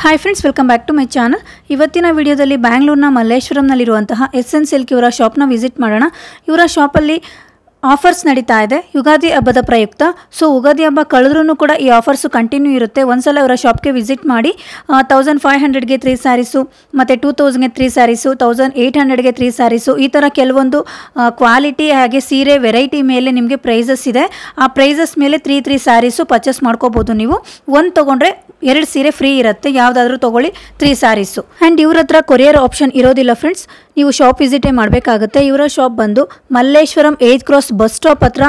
Hi friends, welcome back to my channel. ಇವತ್ತಿನ ವಿಡಿಯೋದಲ್ಲಿ ಬ್ಯಾಂಗ್ಳೂರ್ನ ಮಲ್ಲೇಶ್ವರಂನಲ್ಲಿರುವಂತಹ SN silk ಇವರ ಶಾಪ್ನ ವಿಸಿಟ್ ಮಾಡೋಣ. ಇವರ ಶಾಪಲ್ಲಿ ಆಫರ್ಸ್ ನಡೀತಾ ಇದೆ ಯುಗಾದಿ ಹಬ್ಬದ ಪ್ರಯುಕ್ತ. ಸೊ ಯುಗಾದಿ ಹಬ್ಬ ಕಳೆದ್ರೂ ಕೂಡ ಈ ಆಫರ್ಸು ಕಂಟಿನ್ಯೂ ಇರುತ್ತೆ. ಒಂದ್ಸಲ ಇವರ ಶಾಪ್ಗೆ ವಿಸಿಟ್ ಮಾಡಿ 1500ಗೆ 3 ಸ್ಯಾರೀಸು ಮತ್ತು 2000ಗೆ 3 ಸ್ಯಾರೀಸು, 1800ಗೆ 3 ಸ್ಯಾರೀಸು, ಈ ಥರ ಕೆಲವೊಂದು ಕ್ವಾಲಿಟಿ ಹಾಗೆ ಸೀರೆ ವೆರೈಟಿ ಮೇಲೆ ನಿಮಗೆ ಪ್ರೈಸಸ್ ಇದೆ. ಆ ಪ್ರೈಸಸ್ ಮೇಲೆ 3 ಸ್ಯಾರೀಸು ಪರ್ಚೇಸ್ ಮಾಡ್ಕೋಬೋದು. ನೀವು ಒಂದು ತೊಗೊಂಡ್ರೆ 2 ಸೀರೆ ಫ್ರೀ ಇರುತ್ತೆ. ಯಾವುದಾದ್ರೂ ತೊಗೊಳ್ಳಿ 3 ಸ್ಯಾರೀಸು. ಆ್ಯಂಡ್ ಇವ್ರ ಹತ್ರ ಕೊರಿಯರ್ ಆಪ್ಷನ್ ಇರೋದಿಲ್ಲ ಫ್ರೆಂಡ್ಸ್, ನೀವು ಶಾಪ್ ವಿಸಿಟೇ ಮಾಡಬೇಕಾಗುತ್ತೆ. ಇವರ ಶಾಪ್ ಬಂದು Malleshwaram 8th cross bus stop ಹತ್ರ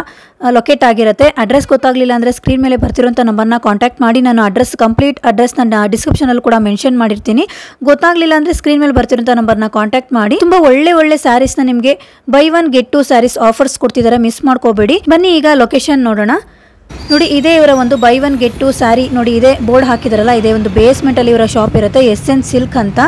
ಲೊಕೇಟ್ ಆಗಿರುತ್ತೆ. ಅಡ್ರೆಸ್ ಗೊತ್ತಾಗಲಿಲ್ಲ ಅಂದರೆ ಸ್ಕ್ರೀನ್ ಮೇಲೆ ಬರ್ತಿರೋಂಥ ನಂಬರ್ನ ಕಾಂಟ್ಯಾಕ್ಟ್ ಮಾಡಿ. ನಾನು ಕಂಪ್ಲೀಟ್ ಅಡ್ರೆಸ್ನ ಡಿಸ್ಕ್ರಿಪ್ಷನಲ್ಲಿ ಕೂಡ ಮೆನ್ಷನ್ ಮಾಡಿರ್ತೀನಿ. ಗೊತ್ತಾಗಲಿಲ್ಲ ಅಂದರೆ ಸ್ಕ್ರೀನ್ ಮೇಲೆ ಬರ್ತಿರೋಂಥ ನಂಬರ್ನ ಕಾಂಟ್ಯಾಕ್ಟ್ ಮಾಡಿ. ತುಂಬ ಒಳ್ಳೆ ಸ್ಯಾರೀಸ್ನ ನಿಮಗೆ ಬೈ 1 get 2 ಸ್ಯಾರೀಸ್ ಆಫರ್ಸ್ ಕೊಡ್ತಿದ್ದಾರೆ, ಮಿಸ್ ಮಾಡ್ಕೋಬೇಡಿ. ಬನ್ನಿ ಈಗ ಲೊಕೇಶನ್ ನೋಡೋಣ. ನೋಡಿ, ಇದೇ ಇವರ ಒಂದು ಬೈ 1 get 2 ಸ್ಯಾರಿ. ನೋಡಿ, ಇದೇ ಬೋರ್ಡ್ ಹಾಕಿದಾರಲ್ಲ, ಇದೇ ಒಂದು ಬೇಸ್ಮೆಂಟಲ್ಲಿ ಇವರ ಶಾಪ್ ಇರುತ್ತೆ. SN ಸಿಲ್ಕ್ ಅಂತ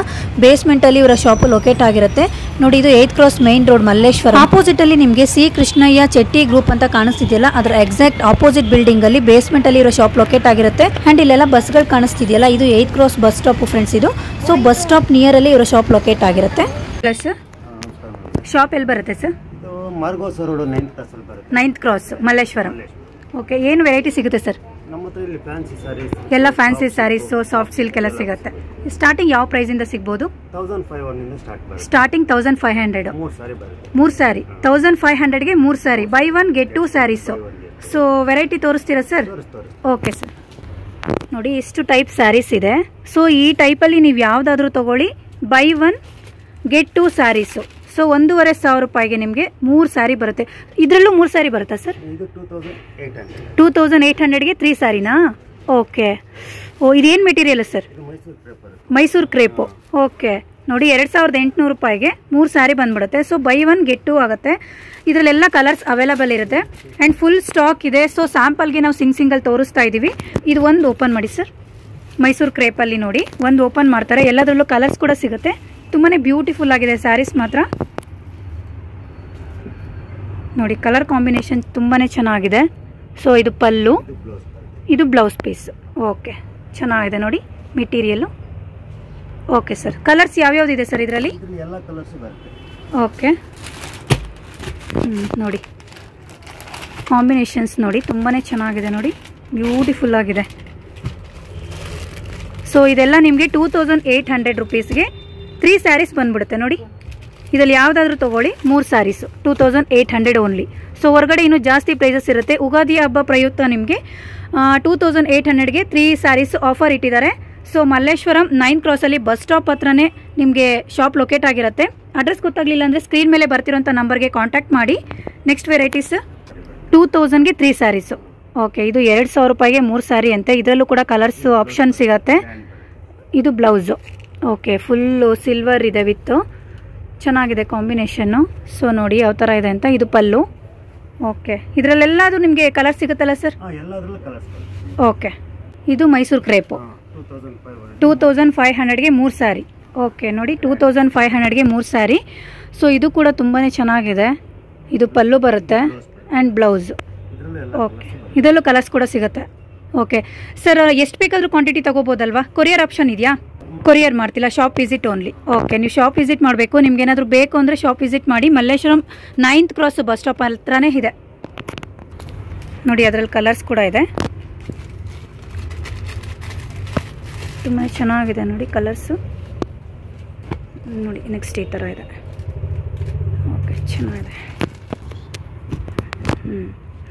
ಬೇಸ್ಮೆಂಟಲ್ಲಿ ಇವರ ಶಾಪ್ ಲೊಕೇಟ್ ಆಗಿರುತ್ತೆ. ನೋಡಿ, ಇದು 8th cross main road Malleshwara. ಆಪೋಸಿಟಲ್ಲಿ ನಿಮಗೆ ಸಿ ಕೃಷ್ಣಯ್ಯ ಚೆಟ್ಟಿ ಗ್ರೂಪ್ ಅಂತ ಕಾಣಿಸ್ತಿದೆಯಲ್ಲ, ಅದರ ಎಕ್ಸಾಕ್ಟ್ ಆಪೋಸಿಟ್ ಬಿಲ್ಡಿಂಗ್ ಅಲ್ಲಿ ಬೇಸ್ಮೆಂಟಲ್ಲಿ ಇವರ ಶಾಪ್ ಲೊಕೇಟ್ ಆಗಿರುತ್ತೆ. ಆ್ಯಂಡ್ ಇಲ್ಲೆಲ್ಲ ಬಸ್ಗಳು ಕಾಣಿಸ್ತಿದೆಯಲ್ಲ, ಇದು 8th cross bus stop friends ಇದು. ಸೊ ಬಸ್ ಸ್ಟಾಪ್ ನಿಯರ್ ಅಲ್ಲಿ ಇವರ ಶಾಪ್ ಲೊಕೇಟ್ ಆಗಿರುತ್ತೆ. ಪ್ಲಸ್ ಶಾಪ್ ಎಲ್ಲಿ ಬರುತ್ತೆ sir? 9th cross Malleshwaram. Okay, ಏನು ವೆರೈಟಿ ಸಿಗುತ್ತೆ ಸರ್? ಎಲ್ಲ ಫ್ಯಾನ್ಸಿ ಸ್ಯಾರೀಸು, ಸಾಫ್ಟ್ ಸಿಲ್ಕ್ ಎಲ್ಲ ಸಿಗುತ್ತೆ. ಸ್ಟಾರ್ಟಿಂಗ್ ಯಾವ ಪ್ರೈಸಿಂದ ಸಿಗ್ಬೋದು? ಸ್ಟಾರ್ಟಿಂಗ್ 1500. 3 ಸ್ಯಾರಿ 1500ಗೆ 3 sari, buy 1 get 2 saris. So variety ತೋರಿಸ್ತೀರಾ ಸರ್? Okay sir. ನೋಡಿ, ಇಷ್ಟು ಟೈಪ್ ಸ್ಯಾರೀಸ್ ಇದೆ. ಸೊ ಈ ಟೈಪಲ್ಲಿ ನೀವು ಯಾವುದಾದ್ರೂ ತೊಗೊಳ್ಳಿ, ಬೈ 1 get 2 ಸ್ಯಾರೀಸು. ಸೊ 1500 ರೂಪಾಯಿಗೆ ನಿಮಗೆ 3 ಸ್ಯಾರಿ ಬರುತ್ತೆ. ಇದರಲ್ಲೂ 3 ಸ್ಯಾರಿ ಬರುತ್ತಾ ಸರ್? 2800ಗೆ 3 ಸ್ಯಾರಿನಾ? ಓಕೆ. ಓ, ಇದೇನು material sir? Mysuru crepe. Okay. ನೋಡಿ, 2800 ರೂಪಾಯಿಗೆ 3 ಸ್ಯಾರಿ ಬಂದ್ಬಿಡುತ್ತೆ. ಸೊ ಬೈ 1 get 2 ಆಗುತ್ತೆ. ಇದರಲ್ಲೆಲ್ಲ ಕಲರ್ಸ್ ಅವೈಲಬಲ್ ಇರುತ್ತೆ ಆ್ಯಂಡ್ ಫುಲ್ ಸ್ಟಾಕ್ ಇದೆ. ಸೊ ಸ್ಯಾಂಪಲ್ಗೆ ನಾವು ಸಿಂಗಲ್ ತೋರಿಸ್ತಾ ಇದ್ದೀವಿ. ಇದು ಒಂದು ಓಪನ್ ಮಾಡಿ ಸರ್. ಮೈಸೂರು ಕ್ರೇಪಲ್ಲಿ ನೋಡಿ, ಒಂದು ಓಪನ್ ಮಾಡ್ತಾರೆ. ಎಲ್ಲದರಲ್ಲೂ ಕಲರ್ಸ್ ಕೂಡ ಸಿಗುತ್ತೆ. ತುಂಬಾ ಬ್ಯೂಟಿಫುಲ್ ಆಗಿದೆ ಸ್ಯಾರೀಸ್ ಮಾತ್ರ. ನೋಡಿ, ಕಲರ್ ಕಾಂಬಿನೇಷನ್ ತುಂಬಾ ಚೆನ್ನಾಗಿದೆ. ಸೊ ಇದು ಪಲ್ಲು, ಇದು ಬ್ಲೌಸ್ ಪೀಸ್. ಓಕೆ, ಚೆನ್ನಾಗಿದೆ ನೋಡಿ ಮೆಟೀರಿಯಲ್ಲು. ಓಕೆ ಸರ್, ಕಲರ್ಸ್ ಯಾವ್ಯಾವ್ದಿದೆ ಸರ್ ಇದರಲ್ಲಿ? ಓಕೆ, ನೋಡಿ ಕಾಂಬಿನೇಷನ್ಸ್ ನೋಡಿ ತುಂಬಾ ಚೆನ್ನಾಗಿದೆ. ನೋಡಿ, ಬ್ಯೂಟಿಫುಲ್ ಆಗಿದೆ. ಸೊ ಇದೆಲ್ಲ ನಿಮಗೆ 2800 ರೂಪೀಸ್ಗೆ 3 ಸ್ಯಾರೀಸ್ ಬಂದ್ಬಿಡುತ್ತೆ. ನೋಡಿ, ಇದರಲ್ಲಿ ಯಾವುದಾದ್ರೂ ತೊಗೊಳ್ಳಿ 3 ಸ್ಯಾರೀಸು 2800 ಓನ್ಲಿ. ಸೊ ಹೊರಗಡೆ ಇನ್ನೂ ಜಾಸ್ತಿ ಪ್ರೈಸಸ್ ಇರುತ್ತೆ. ಯುಗಾದಿ ಹಬ್ಬ ಪ್ರಯುಕ್ತ ನಿಮಗೆ 2800ಗೆ 3 ಸ್ಯಾರೀಸ್ ಆಫರ್ ಇಟ್ಟಿದ್ದಾರೆ. ಸೊ ಮಲ್ಲೇಶ್ವರಂ 9th ಕ್ರಾಸಲ್ಲಿ ಬಸ್ ಸ್ಟಾಪ್ ಹತ್ರನೇ ನಿಮಗೆ ಶಾಪ್ ಲೊಕೇಟ್ ಆಗಿರುತ್ತೆ. ಅಡ್ರೆಸ್ ಗೊತ್ತಾಗಲಿಲ್ಲ ಅಂದರೆ ಸ್ಕ್ರೀನ್ ಮೇಲೆ ಬರ್ತಿರೋಂಥ ನಂಬರ್ಗೆ ಕಾಂಟ್ಯಾಕ್ಟ್ ಮಾಡಿ. ನೆಕ್ಸ್ಟ್ ವೆರೈಟೀಸ್ 2000ಗೆ 3 ಸ್ಯಾರೀಸು. ಓಕೆ, ಇದು 2000 ರೂಪಾಯಿಗೆ 3 ಸ್ಯಾರಿ ಅಂತೆ. ಇದರಲ್ಲೂ ಕೂಡ ಕಲರ್ಸ್ ಆಪ್ಷನ್ ಸಿಗುತ್ತೆ. ಇದು ಬ್ಲೌಸು. ಓಕೆ, ಫುಲ್ಲು ಸಿಲ್ವರ್ ಇದೆ ವಿತ್ತು, ಚೆನ್ನಾಗಿದೆ ಕಾಂಬಿನೇಷನ್ನು. ಸೊ ನೋಡಿ ಯಾವ ಥರ ಇದೆ ಅಂತ. ಇದು ಪಲ್ಲು. ಓಕೆ, ಇದರಲ್ಲೆಲ್ಲದು ನಿಮಗೆ ಕಲರ್ ಸಿಗುತ್ತಲ್ಲ ಸರ್? ಓಕೆ, ಇದು ಮೈಸೂರು ಕ್ರೇಪು 2500ಗೆ 3 ಸ್ಯಾರಿ. ಓಕೆ, ನೋಡಿ 2500ಗೆ 3 ಸ್ಯಾರಿ. ಸೊ ಇದು ಕೂಡ ತುಂಬಾ ಚೆನ್ನಾಗಿದೆ. ಇದು ಪಲ್ಲು ಬರುತ್ತೆ ಆ್ಯಂಡ್ ಬ್ಲೌಸ್. ಓಕೆ, ಇದರಲ್ಲೂ ಕಲರ್ಸ್ ಕೂಡ ಸಿಗುತ್ತೆ. ಓಕೆ ಸರ್, ಎಷ್ಟು ಬೇಕಾದರೂ ಕ್ವಾಂಟಿಟಿ ತೊಗೋಬೋದಲ್ವಾ? ಕೊರಿಯರ್ ಆಪ್ಷನ್ ಇದೆಯಾ? ಕೊರಿಯರ್ ಮಾಡ್ತಿಲ್ಲ, ಶಾಪ್ ವಿಸಿಟ್ ಓನ್ಲಿ. ಓಕೆ, ನೀವು ಶಾಪ್ ವಿಸಿಟ್ ಮಾಡಬೇಕು. ನಿಮ್ಗೆ ಏನಾದರೂ ಬೇಕು ಅಂದರೆ ಶಾಪ್ ವಿಸಿಟ್ ಮಾಡಿ. Malleshwaram 9th cross bus stop ಹತ್ರನೇ ಇದೆ. ನೋಡಿ, ಅದರಲ್ಲಿ ಕಲರ್ಸ್ ಕೂಡ ಇದೆ. ತುಂಬ ಚೆನ್ನಾಗಿದೆ ನೋಡಿ ಕಲರ್ಸು. ನೋಡಿ, ನೆಕ್ಸ್ಟ್ ಈ ಥರ ಇದೆ. ಓಕೆ, ಚೆನ್ನಾಗಿದೆ.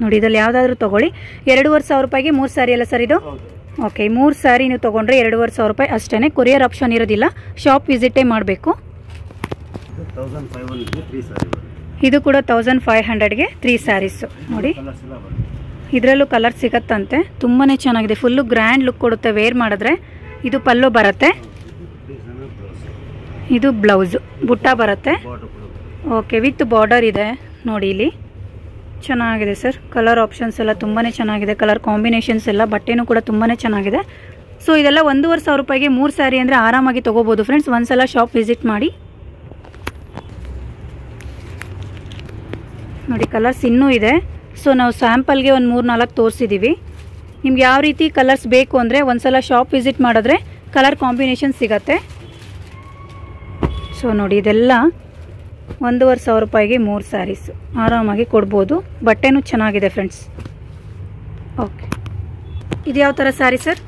ನೋಡಿ, ಇದರಲ್ಲಿ ಯಾವುದಾದ್ರೂ ತೊಗೊಳ್ಳಿ. 2500 ರೂಪಾಯಿಗೆ 3 ಸ್ಯಾರಿ ಅಲ್ಲ ಸರ್ ಇದು? ಓಕೆ, 3 ಸ್ಯಾರಿ ನೀವು ತೊಗೊಂಡ್ರೆ 2500 ರೂಪಾಯಿ ಅಷ್ಟೇ. ಕೊರಿಯರ್ ಆಪ್ಷನ್ ಇರೋದಿಲ್ಲ, ಶಾಪ್ ವಿಸಿಟೇ ಮಾಡಬೇಕು. ಇದು ಕೂಡ 1500ಗೆ 3 ಸ್ಯಾರೀಸು. ನೋಡಿ, ಇದರಲ್ಲೂ ಕಲರ್ ಸಿಗತ್ತಂತೆ. ತುಂಬಾ ಚೆನ್ನಾಗಿದೆ, ಫುಲ್ಲು ಗ್ರ್ಯಾಂಡ್ ಲುಕ್ ಕೊಡುತ್ತೆ ವೇರ್ ಮಾಡಿದ್ರೆ. ಇದು ಪಲ್ಲು ಬರುತ್ತೆ, ಇದು ಬ್ಲೌಸು, ಬುಟ್ಟ ಬರುತ್ತೆ. ಓಕೆ, ವಿತ್ ಬಾರ್ಡರ್ ಇದೆ. ನೋಡಿ, ಇಲ್ಲಿ ಚೆನ್ನಾಗಿದೆ ಸರ್. ಕಲರ್ ಆಪ್ಷನ್ಸ್ ಎಲ್ಲ ತುಂಬಾ ಚೆನ್ನಾಗಿದೆ. ಕಲರ್ ಕಾಂಬಿನೇಷನ್ಸ್ ಎಲ್ಲ, ಬಟ್ಟೆನೂ ಕೂಡ ತುಂಬಾ ಚೆನ್ನಾಗಿದೆ. ಸೊ ಇದೆಲ್ಲ 1500 ರೂಪಾಯಿಗೆ 3 ಸ್ಯಾರಿ ಅಂದರೆ ಆರಾಮಾಗಿ ತೊಗೋಬೋದು ಫ್ರೆಂಡ್ಸ್. ಒಂದ್ಸಲ ಶಾಪ್ ವಿಸಿಟ್ ಮಾಡಿ. ನೋಡಿ, ಕಲರ್ಸ್ ಇನ್ನೂ ಇದೆ. ಸೊ ನಾವು ಸ್ಯಾಂಪಲ್ಗೆ ಒಂದು 3-4 ತೋರಿಸಿದ್ದೀವಿ. ನಿಮ್ಗೆ ಯಾವ ರೀತಿ ಕಲರ್ಸ್ ಬೇಕು ಅಂದರೆ ಒಂದ್ಸಲ ಶಾಪ್ ವಿಸಿಟ್ ಮಾಡಿದ್ರೆ ಕಲರ್ ಕಾಂಬಿನೇಷನ್ ಸಿಗತ್ತೆ. ಸೊ ನೋಡಿ ಇದೆಲ್ಲ 1,500 ರೂಪಾಯಿಗೆ 3 ಸ್ಯಾರೀಸು ಆರಾಮಾಗಿ ಕೊಡ್ಬೋದು. ಬಟ್ಟೆನೂ ಚೆನ್ನಾಗಿದೆ ಫ್ರೆಂಡ್ಸ್. ಓಕೆ, ಇದು ಯಾವ ಥರ ಸ್ಯಾರಿ ಸರ್?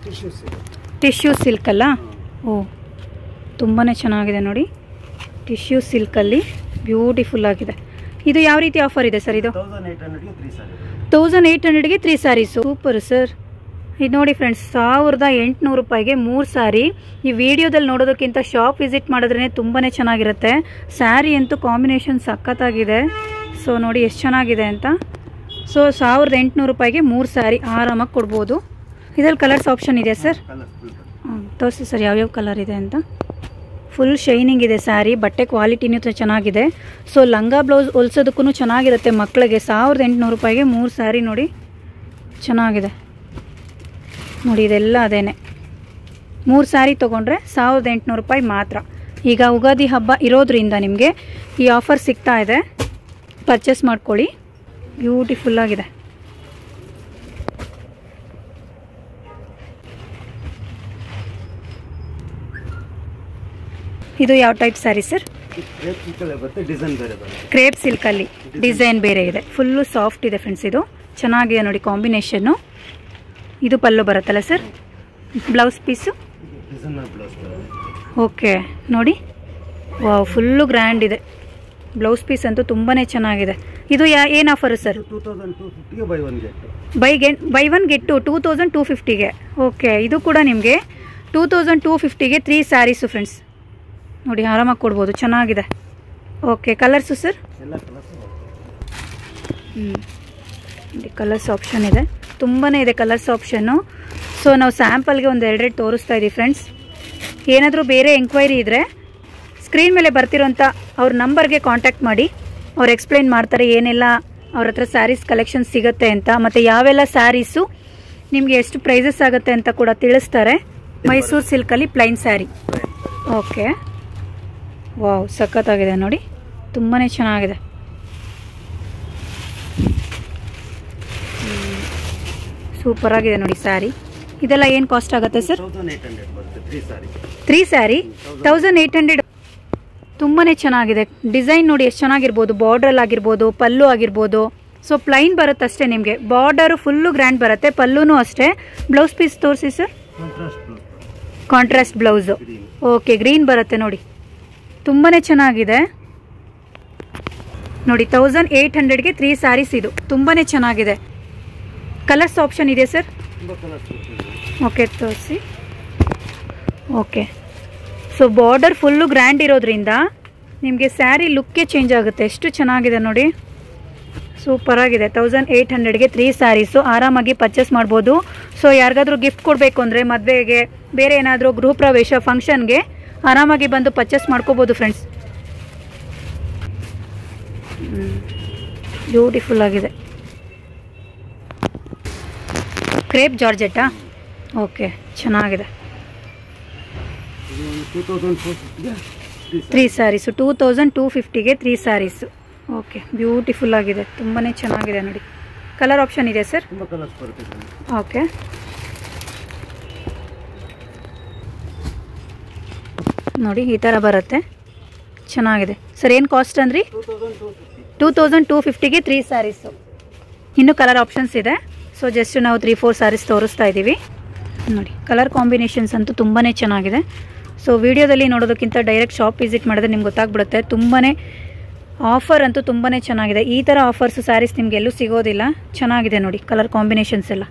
ಟಿಶ್ಯೂ ಸಿಲ್ಕ್ ಅಲ್ಲ? ಓ, ತುಂಬಾ ಚೆನ್ನಾಗಿದೆ ನೋಡಿ. ಟಿಶ್ಯೂ ಸಿಲ್ಕಲ್ಲಿ ಬ್ಯೂಟಿಫುಲ್ ಆಗಿದೆ. ಇದು ಯಾವ ರೀತಿ ಆಫರ್ ಇದೆ ಸರ್? ಇದು 1800ಗೆ 3 ಸ್ಯಾರೀಸು. Super sir. ಇದು ನೋಡಿ ಫ್ರೆಂಡ್ಸ್, 1800 ರೂಪಾಯಿಗೆ 3 ಸ್ಯಾರಿ. ಈ ವಿಡಿಯೋದಲ್ಲಿ ನೋಡೋದಕ್ಕಿಂತ ಶಾಪ್ ವಿಸಿಟ್ ಮಾಡಿದ್ರೇ ತುಂಬಾ ಚೆನ್ನಾಗಿರುತ್ತೆ. ಸ್ಯಾರಿ ಅಂತೂ ಕಾಂಬಿನೇಷನ್ ಸಖತ್ತಾಗಿದೆ. ಸೊ ನೋಡಿ ಎಷ್ಟು ಚೆನ್ನಾಗಿದೆ ಅಂತ. ಸೊ 1800 ರೂಪಾಯಿಗೆ 3 ಸ್ಯಾರಿ ಆರಾಮಾಗಿ ಕೊಡ್ಬೋದು. ಇದರಲ್ಲಿ ಕಲರ್ಸ್ ಆಪ್ಷನ್ ಇದೆಯಾ ಸರ್? ತೋರಿಸಿ ಸರ್ ಯಾವ್ಯಾವ ಕಲರ್ ಇದೆ ಅಂತ. ಫುಲ್ ಶೈನಿಂಗ್ ಇದೆ ಸ್ಯಾರಿ, ಬಟ್ಟೆ ಕ್ವಾಲಿಟಿನೂ ಚೆನ್ನಾಗಿದೆ. ಸೊ ಲಂಗ ಬ್ಲೌಸ್ ಹೊಲ್ಸೋದಕ್ಕೂ ಚೆನ್ನಾಗಿರುತ್ತೆ ಮಕ್ಕಳಿಗೆ. 1800 ರೂಪಾಯಿಗೆ 3 ಸ್ಯಾರಿ ನೋಡಿ, ಚೆನ್ನಾಗಿದೆ ನೋಡಿ. ಇದೆಲ್ಲ ಅದೇನೆ, 3 ಸ್ಯಾರಿ ತೊಗೊಂಡ್ರೆ 1800 ರೂಪಾಯಿ ಮಾತ್ರ. ಈಗ ಉಗಾದಿ ಹಬ್ಬ ಇರೋದ್ರಿಂದ ನಿಮಗೆ ಈ ಆಫರ್ ಸಿಗ್ತಾ ಇದೆ, ಪರ್ಚೇಸ್ ಮಾಡ್ಕೊಳ್ಳಿ. ಬ್ಯೂಟಿಫುಲ್ಲಾಗಿದೆ. ಇದು ಯಾವ ಟೈಪ್ ಸ್ಯಾರಿ ಸರ್? ಕ್ರೇಪ್ ಸಿಲ್ಕಲ್ಲಿ ಡಿಸೈನ್ ಬೇರೆ ಇದೆ. ಫುಲ್ಲು ಸಾಫ್ಟ್ ಇದೆ ಫ್ರೆಂಡ್ಸ್. ಇದು ಚೆನ್ನಾಗಿದೆ ನೋಡಿ ಕಾಂಬಿನೇಷನ್ನು. ಇದು ಪಲ್ಲು ಬರುತ್ತಲ್ಲ ಸರ್? ಬ್ಲೌಸ್ ಪೀಸು ಓಕೆ ನೋಡಿ. ವಾವ್, ಫುಲ್ಲು ಗ್ರ್ಯಾಂಡ್ ಇದೆ. ಬ್ಲೌಸ್ ಪೀಸ್ ಅಂತೂ ತುಂಬಾ ಚೆನ್ನಾಗಿದೆ. ಇದು ಏನು offer sir? Buy one get 2250ಗೆ. ಓಕೆ, ಇದು ಕೂಡ ನಿಮಗೆ 2250ಗೆ 3 ಸ್ಯಾರೀಸು ಫ್ರೆಂಡ್ಸ್. ನೋಡಿ ಆರಾಮಾಗಿ ಕೊಡ್ಬೋದು, ಚೆನ್ನಾಗಿದೆ. Okay, colours sir? ನೋಡಿ ಕಲರ್ಸ್ ಆಪ್ಷನ್ ಇದೆ, ತುಂಬಾ ಇದೆ ಕಲರ್ಸ್ ಆಪ್ಷನ್ನು. ಸೊ ನಾವು ಸ್ಯಾಂಪಲ್ಗೆ ಒಂದು 2 ತೋರಿಸ್ತಾ ಇದ್ದೀವಿ ಫ್ರೆಂಡ್ಸ್. ಏನಾದರೂ ಬೇರೆ ಎಂಕ್ವೈರಿ ಇದ್ದರೆ ಸ್ಕ್ರೀನ್ ಮೇಲೆ ಬರ್ತಿರೋಂಥ ಅವ್ರ ನಂಬರ್ಗೆ ಕಾಂಟ್ಯಾಕ್ಟ್ ಮಾಡಿ. ಅವ್ರು ಎಕ್ಸ್ಪ್ಲೈನ್ ಮಾಡ್ತಾರೆ ಏನೆಲ್ಲ ಅವ್ರ ಹತ್ರ ಸ್ಯಾರೀಸ್ ಕಲೆಕ್ಷನ್ ಸಿಗುತ್ತೆ ಅಂತ, ಮತ್ತು ಯಾವೆಲ್ಲ ಸ್ಯಾರೀಸು ನಿಮಗೆ ಎಷ್ಟು ಪ್ರೈಸಸ್ ಆಗುತ್ತೆ ಅಂತ ಕೂಡ ತಿಳಿಸ್ತಾರೆ. ಮೈಸೂರು ಸಿಲ್ಕಲ್ಲಿ ಪ್ಲೈನ್ ಸ್ಯಾರಿ. ಓಕೆ, ವಾವ್, ಸಖತ್ತಾಗಿದೆ ನೋಡಿ, ತುಂಬಾ ಚೆನ್ನಾಗಿದೆ. ಸೂಪರಾಗಿದೆ ನೋಡಿ ಸ್ಯಾರಿ. ಇದೆಲ್ಲ ಏನು ಕಾಸ್ಟ್ ಆಗುತ್ತೆ ಸರ್? 3 ಸ್ಯಾರಿ 1800. ತುಂಬಾ ಚೆನ್ನಾಗಿದೆ. ಡಿಸೈನ್ ನೋಡಿ ಎಷ್ಟು ಚೆನ್ನಾಗಿರ್ಬೋದು. ಬಾರ್ಡ್ರಲ್ಲಿ ಆಗಿರ್ಬೋದು, ಪಲ್ಲು ಆಗಿರ್ಬೋದು. ಸೊ ಪ್ಲೈನ್ ಬರುತ್ತೆ ಅಷ್ಟೇ ನಿಮಗೆ. ಬಾರ್ಡರು ಫುಲ್ಲು ಗ್ರ್ಯಾಂಡ್ ಬರುತ್ತೆ, ಪಲ್ಲುನೂ ಅಷ್ಟೇ. ಬ್ಲೌಸ್ ಪೀಸ್ ತೋರಿಸಿ sir. Contrast blouse. Okay, green ಬರುತ್ತೆ ನೋಡಿ, ತುಂಬಾ ಚೆನ್ನಾಗಿದೆ ನೋಡಿ. 1800ಗೆ 3 ಸ್ಯಾರೀಸ್. ಇದು ತುಂಬಾ ಚೆನ್ನಾಗಿದೆ. ಕಲರ್ಸ್ ಆಪ್ಷನ್ ಇದೆ ಸರ್? ಓಕೆ, ತೋರಿಸಿ. Okay, so border full grand ಇರೋದ್ರಿಂದ ನಿಮಗೆ ಸ್ಯಾರಿ ಲುಕ್ಕೇ ಚೇಂಜ್ ಆಗುತ್ತೆ. ಎಷ್ಟು ಚೆನ್ನಾಗಿದೆ ನೋಡಿ, ಸೂಪರಾಗಿದೆ. 1800ಗೆ 3 ಸ್ಯಾರೀಸು ಆರಾಮಾಗಿ ಪರ್ಚೇಸ್ ಮಾಡ್ಬೋದು. ಸೊ ಯಾರಿಗಾದ್ರೂ ಗಿಫ್ಟ್ ಕೊಡಬೇಕು ಅಂದರೆ, ಮದುವೆಗೆ, ಬೇರೆ ಏನಾದರೂ ಗೃಹ ಪ್ರವೇಶ ಫಂಕ್ಷನ್ಗೆ ಆರಾಮಾಗಿ ಬಂದು ಪರ್ಚೇಸ್ ಮಾಡ್ಕೋಬೋದು ಫ್ರೆಂಡ್ಸ್. ಬ್ಯೂಟಿಫುಲ್ ಆಗಿದೆ. ಕ್ರೇಪ್ ಜಾರ್ಜೆಟ್ಟಾ? ಓಕೆ, ಚೆನ್ನಾಗಿದೆ. 3 ಸ್ಯಾರೀಸು 2250ಗೆ 3 ಸ್ಯಾರೀಸು. ಓಕೆ, ಬ್ಯೂಟಿಫುಲ್ ಆಗಿದೆ, ತುಂಬಾ ಚೆನ್ನಾಗಿದೆ ನೋಡಿ. ಕಲರ್ ಆಪ್ಷನ್ ಇದೆ ಸರ್? ಓಕೆ, ನೋಡಿ ಈ ಥರ ಬರುತ್ತೆ, ಚೆನ್ನಾಗಿದೆ ಸರ್. ಏನು ಕಾಸ್ಟ್ ಅಂದ್ರಿ? 2250ಗೆ 3 ಸ್ಯಾರೀಸು. ಇನ್ನೂ ಕಲರ್ ಆಪ್ಷನ್ಸ್ ಇದೆ. ಸೊ ಜಸ್ಟ್ ನಾವು 3-4 ಸ್ಯಾರೀಸ್ ತೋರಿಸ್ತಾ ಇದ್ದೀವಿ ನೋಡಿ. ಕಲರ್ ಕಾಂಬಿನೇಷನ್ಸ್ ಅಂತೂ ತುಂಬಾ ಚೆನ್ನಾಗಿದೆ. ಸೊ ವಿಡಿಯೋದಲ್ಲಿ ನೋಡೋದಕ್ಕಿಂತ ಡೈರೆಕ್ಟ್ ಶಾಪ್ ವಿಸಿಟ್ ಮಾಡಿದ್ರೆ ನಿಮ್ಗೆ ಗೊತ್ತಾಗ್ಬಿಡುತ್ತೆ. ತುಂಬಾ ಆಫರ್ ಅಂತೂ ತುಂಬಾ ಚೆನ್ನಾಗಿದೆ. ಈ ಥರ ಆಫರ್ಸ್ ಸ್ಯಾರೀಸ್ ನಿಮ್ಗೆ ಎಲ್ಲೂ ಸಿಗೋದಿಲ್ಲ. ಚೆನ್ನಾಗಿದೆ ನೋಡಿ ಕಲರ್ ಕಾಂಬಿನೇಷನ್ಸ್ ಎಲ್ಲ.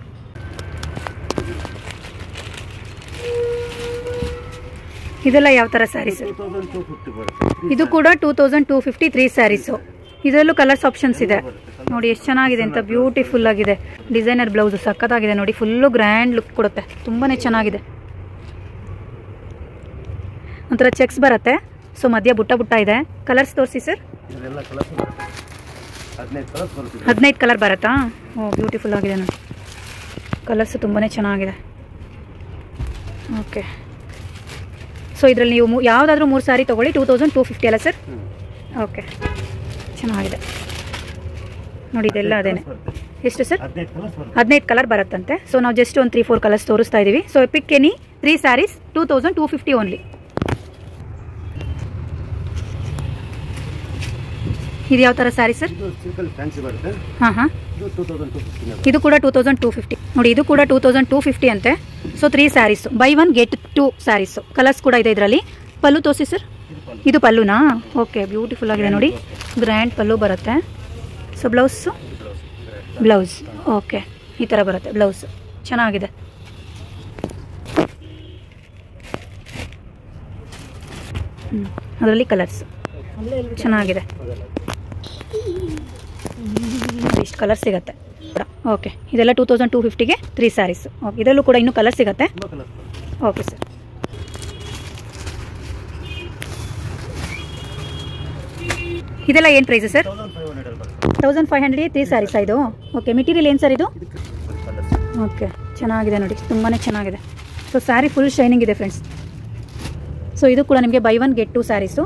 ಇದೆಲ್ಲ ಯಾವ ಥರ ಸ್ಯಾರೀಸ್? ಇದು ಕೂಡ 2250 3 ಸ್ಯಾರೀಸು. ಇದರಲ್ಲೂ ಕಲರ್ಸ್ ಆಪ್ಷನ್ಸ್ ಇದೆ ನೋಡಿ, ಎಷ್ಟು ಚೆನ್ನಾಗಿದೆ ಅಂತ. ಬ್ಯೂಟಿಫುಲ್ ಆಗಿದೆ. ಡಿಸೈನರ್ ಬ್ಲೌಸು ಸಖತ್ತಾಗಿದೆ ನೋಡಿ, ಫುಲ್ಲು ಗ್ರ್ಯಾಂಡ್ ಲುಕ್ ಕೊಡುತ್ತೆ, ತುಂಬಾ ಚೆನ್ನಾಗಿದೆ. ಒಂಥರ ಚೆಕ್ಸ್ ಬರುತ್ತೆ. ಸೊ ಮಧ್ಯ ಬುಟ್ಟ ಬುಟ್ಟ ಇದೆ. ಕಲರ್ಸ್ ತೋರಿಸಿ ಸರ್. 15 ಕಲರ್ ಬರುತ್ತಾ? ಓ, ಬ್ಯೂಟಿಫುಲ್ ಆಗಿದೆ ನೋಡಿ, ಕಲರ್ಸು ತುಂಬಾ ಚೆನ್ನಾಗಿದೆ. ಓಕೆ, ಸೊ ಇದರಲ್ಲಿ ನೀವು ಯಾವುದಾದ್ರೂ 3 ಸ್ಯಾರಿ ತೊಗೊಳ್ಳಿ. 2250 ಅಲ್ಲ ಸರ್? ಓಕೆ, ಚೆನ್ನಾಗಿದೆ ನೋಡಿ. ಇದೆಲ್ಲ ಅದೇನೆ. ಎಷ್ಟು ಸರ್? 15 ಕಲರ್ ಬರುತ್ತಂತೆ. ಸೊ ನಾವು ಜಸ್ಟ್ ಒಂದು 3-4 ಕಲರ್ಸ್ ತೋರಿಸ್ತಾ ಇದ್ದೀವಿ. So pick any 3 saris 2250 only. ಇದು ಯಾವ ಥರ ಸ್ಯಾರಿ ಸರ್? ಹಾಂ ಹಾಂ, ಇದು ಕೂಡ 2250 ನೋಡಿ. ಇದು ಕೂಡ 2250 ಅಂತೆ. So 3 saris, buy 1 get 2 saris. Colours ಕೂಡ ಇದೆ ಇದರಲ್ಲಿ. ಪಲ್ಲು ತೋರಿಸಿ ಸರ್. ಇದು ಪಲ್ಲುನಾ? ಓಕೆ, ಬ್ಯೂಟಿಫುಲ್ ಆಗಿದೆ ನೋಡಿ, ಗ್ರ್ಯಾಂಡ್ ಪಲ್ಲು ಬರುತ್ತೆ. ಸೊ ಬ್ಲೌಸ್ ಓಕೆ, ಈ ಥರ ಬರುತ್ತೆ ಬ್ಲೌಸ್. ಚೆನ್ನಾಗಿದೆ. ಅದರಲ್ಲಿ ಕಲರ್ಸ್ ಚೆನ್ನಾಗಿದೆ. ಇಷ್ಟು ಕಲರ್ ಸಿಗುತ್ತೆ. ಓಕೆ, ಇದೆಲ್ಲ 2250ಗೆ 3 ಸ್ಯಾರೀಸು. ಓಕೆ, ಇದರಲ್ಲೂ ಕೂಡ ಇನ್ನೂ ಕಲರ್ ಸಿಗುತ್ತೆ. Okay sir. ಇದೆಲ್ಲ ಏನು ಪ್ರೈಸು ಸರ್? 1500ಗೆ 3 ಸ್ಯಾರೀಸಾ ಇದು? ಓಕೆ, ಮೆಟೀರಿಯಲ್ ಏನು ಸರ್ ಇದು? ಓಕೆ, ಚೆನ್ನಾಗಿದೆ ನೋಡಿ, ತುಂಬಾ ಚೆನ್ನಾಗಿದೆ. ಸೊ ಸ್ಯಾರಿ ಫುಲ್ ಶೈನಿಂಗ್ ಇದೆ ಫ್ರೆಂಡ್ಸ್. ಸೊ ಇದು ಕೂಡ ನಿಮಗೆ ಬೈ 1 ಗೆಟ್ 2 ಸ್ಯಾರೀಸು.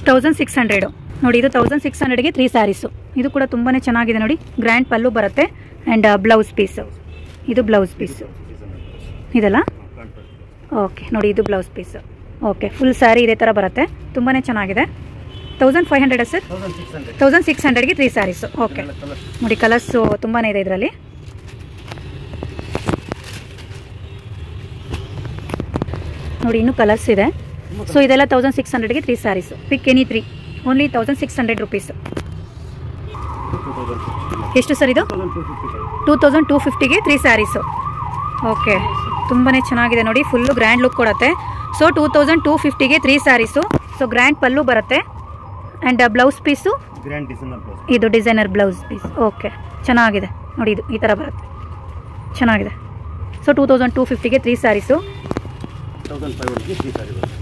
$1600 ನೋಡಿ. ಇದು 1600ಗೆ 3 ಸ್ಯಾರೀಸು. ಇದು ಕೂಡ ತುಂಬಾ ಚೆನ್ನಾಗಿದೆ ನೋಡಿ, ಗ್ರ್ಯಾಂಡ್ ಪಲ್ಲು ಬರುತ್ತೆ ಆ್ಯಂಡ್ ಬ್ಲೌಸ್ ಪೀಸು. ಇದು ಬ್ಲೌಸ್ ಪೀಸು ಇದಲ್ಲ? ಓಕೆ ನೋಡಿ, ಇದು blouse piece. Okay, full sari ಇದೇ ಥರ ಬರುತ್ತೆ, ತುಂಬಾ ಚೆನ್ನಾಗಿದೆ. 1500 ಸರ್? 1600ಗೆ 3 ಸ್ಯಾರೀಸು. ಓಕೆ ನೋಡಿ, ಕಲರ್ಸು ತುಂಬಾ ಇದೆ ಇದರಲ್ಲಿ. ನೋಡಿ, ಇನ್ನೂ ಕಲರ್ಸ್ ಇದೆ. ಸೊ ಇದೆಲ್ಲ 1600ಗೆ 3 saris. Pick any 3, only 1600 rupees. ಎಷ್ಟು ಸರ್ ಇದು? 2250ಗೆ 3 ಸ್ಯಾರೀಸು. ಓಕೆ, ತುಂಬಾ ಚೆನ್ನಾಗಿದೆ ನೋಡಿ, ಫುಲ್ಲು ಗ್ರ್ಯಾಂಡ್ ಲುಕ್ ಕೊಡುತ್ತೆ. ಸೊ 2250ಗೆ 3 ಸ್ಯಾರೀಸು. ಸೊ ಗ್ರ್ಯಾಂಡ್ ಪಲ್ಲು ಬರುತ್ತೆ ಆ್ಯಂಡ್ ಬ್ಲೌಸ್ ಪೀಸು ಇದು ಡಿಸೈನರ್ ಬ್ಲೌಸ್ ಪೀಸ್. ಓಕೆ, ಚೆನ್ನಾಗಿದೆ ನೋಡಿ, ಇದು ಈ ಥರ ಬರುತ್ತೆ, ಚೆನ್ನಾಗಿದೆ. ಸೊ 2250ಗೆ 3 ಸ್ಯಾರೀಸು.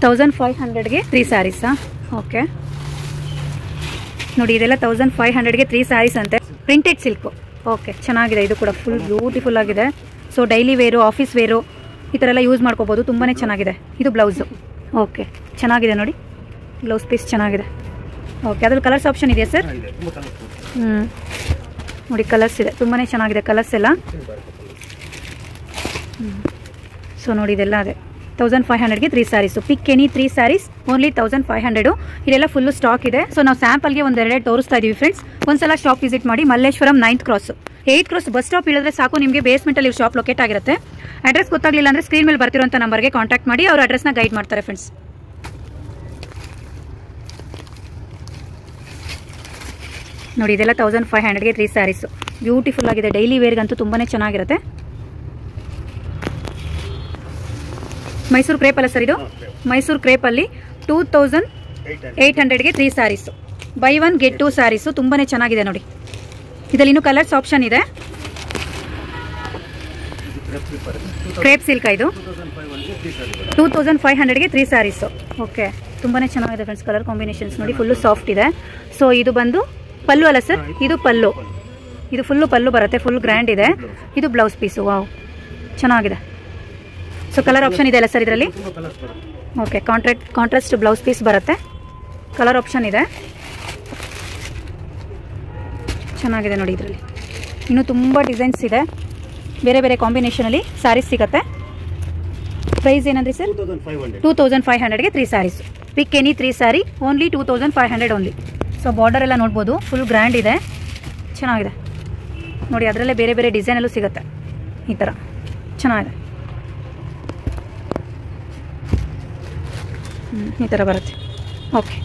1500ಗೆ 3 ಸ್ಯಾರೀಸಾ? ಓಕೆ ನೋಡಿ, ಇದೆಲ್ಲ 1500ಗೆ 3 ಸ್ಯಾರೀಸ್ ಅಂತೆ. Printed silk. ಓಕೆ, ಚೆನ್ನಾಗಿದೆ. ಇದು ಕೂಡ ಫುಲ್ ಬ್ಯೂಟಿಫುಲ್ ಆಗಿದೆ. So daily wear, office wear ಈ ಥರ ಎಲ್ಲ ಯೂಸ್ ಮಾಡ್ಕೋಬೋದು, ತುಂಬಾ ಚೆನ್ನಾಗಿದೆ. ಇದು ಬ್ಲೌಸು. ಓಕೆ, ಚೆನ್ನಾಗಿದೆ ನೋಡಿ, ಬ್ಲೌಸ್ ಪೀಸ್ ಚೆನ್ನಾಗಿದೆ. ಓಕೆ, ಅದ್ರಲ್ಲಿ ಕಲರ್ಸ್ ಆಪ್ಷನ್ ಇದೆಯಾ ಸರ್? ನೋಡಿ, ಕಲರ್ಸ್ ಇದೆ, ತುಂಬಾ ಚೆನ್ನಾಗಿದೆ ಕಲರ್ಸ್ ಎಲ್ಲ. ಸೊ ನೋಡಿ, ಇದೆಲ್ಲ ಅದೇ 1500ಗೆ 3 saris. Pick any 3 saris, only 1500. ಇದೆಲ್ಲ ಫುಲ್ಲು ಸ್ಟಾಕ್ ಇದೆ. ಸೊ ನಾವು ಸ್ಯಾಂಪಲ್ಗೆ ಒಂದೆರಡು ತೋರಿಸ್ತಾ ಇದ್ದೀವಿ ಫ್ರೆಂಡ್ಸ್. ಒಂದ್ಸಲ ಶಾಪ್ ವಿಸಿಟ್ ಮಾಡಿ. Malleshwaram 9th cross, 8th cross bus stop ಇಳಿದ್ರೆ ಸಾಕು, ನಿಮಗೆ ಬೇಸ್ಮೆಂಟಲ್ಲಿ ಶಾಪ್ ಲೊಕೇಟ್ ಆಗಿರುತ್ತೆ. ಅಡ್ರೆಸ್ ಗೊತ್ತಾಗಲಿಲ್ಲ ಅಂದರೆ ಸ್ಕ್ರೀನ್ ಮೇಲೆ ಬರ್ತಿರೋಂಥ ನಂಬರ್ಗೆ ಕಾಂಟ್ಯಾಕ್ಟ್ ಮಾಡಿ, ಅವ್ರ ಅಡ್ರೆಸ್ನ ಗೈಡ್ ಮಾಡ್ತಾರೆ ಫ್ರೆಂಡ್ಸ್. ನೋಡಿ, ಇದೆಲ್ಲ 1500ಗೆ 3 ಸ್ಯಾರೀಸು. ಬ್ಯೂಟಿಫುಲ್ ಆಗಿದೆ, ಡೈಲಿ ವೇರ್ಗಂತೂ ತುಂಬಾ ಚೆನ್ನಾಗಿರುತ್ತೆ. ಮೈಸೂರು ಕ್ರೇಪ್ ಅಲ್ಲ ಸರ್ ಇದು? ಮೈಸೂರು ಕ್ರೇಪಲ್ಲಿ 2800ಗೆ 3 ಸ್ಯಾರೀಸು. Buy 1 get 2 saris. ತುಂಬಾ ಚೆನ್ನಾಗಿದೆ ನೋಡಿ. ಇದರಲ್ಲಿ ಇನ್ನೂ ಕಲರ್ಸ್ ಆಪ್ಷನ್ ಇದೆ. ಕ್ರೇಪ್ ಸಿಲ್ಕ್ ಇದು 2500ಗೆ 3 ಸ್ಯಾರೀಸು. ಓಕೆ, ತುಂಬಾ ಚೆನ್ನಾಗಿದೆ ಫ್ರೆಂಡ್ಸ್, ಕಲರ್ ಕಾಂಬಿನೇಷನ್ಸ್ ನೋಡಿ, ಫುಲ್ಲು ಸಾಫ್ಟ್ ಇದೆ. ಸೊ ಇದು ಬಂದು ಪಲ್ಲು ಅಲ್ಲ ಸರ್? ಇದು ಪಲ್ಲು, ಇದು ಫುಲ್ಲು ಪಲ್ಲು ಬರುತ್ತೆ, ಫುಲ್ ಗ್ರ್ಯಾಂಡ್ ಇದೆ. ಇದು ಬ್ಲೌಸ್ ಪೀಸು. ವಾವ್, ಚೆನ್ನಾಗಿದೆ. ಸೊ ಕಲರ್ ಆಪ್ಷನ್ ಇದೆ ಅಲ್ಲ ಸರ್ ಇದರಲ್ಲಿ? ಓಕೆ, ಕಾಂಟ್ರಾಸ್ಟ್ ಬ್ಲೌಸ್ ಪೀಸ್ ಬರುತ್ತೆ, ಕಲರ್ ಆಪ್ಷನ್ ಇದೆ, ಚೆನ್ನಾಗಿದೆ ನೋಡಿ. ಇದರಲ್ಲಿ ಇನ್ನೂ ತುಂಬ ಡಿಸೈನ್ಸ್ ಇದೆ, ಬೇರೆ ಬೇರೆ ಕಾಂಬಿನೇಷನಲ್ಲಿ ಸ್ಯಾರೀಸ್ ಸಿಗುತ್ತೆ. ಪ್ರೈಸ್ ಏನಂದ್ರಿ ಸರ್? 2500ಗೆ 3 saris. Pick any 3 sari, only 2500 only. So border ಎಲ್ಲ ನೋಡ್ಬೋದು, ಫುಲ್ ಗ್ರ್ಯಾಂಡ್ ಇದೆ, ಚೆನ್ನಾಗಿದೆ ನೋಡಿ. ಅದರಲ್ಲೇ ಬೇರೆ ಬೇರೆ ಡಿಸೈನಲ್ಲೂ ಸಿಗುತ್ತೆ, ಈ ಥರ ಚೆನ್ನಾಗಿದೆ. ಈ ಥರ ಬರುತ್ತೆ. ಓಕೆ.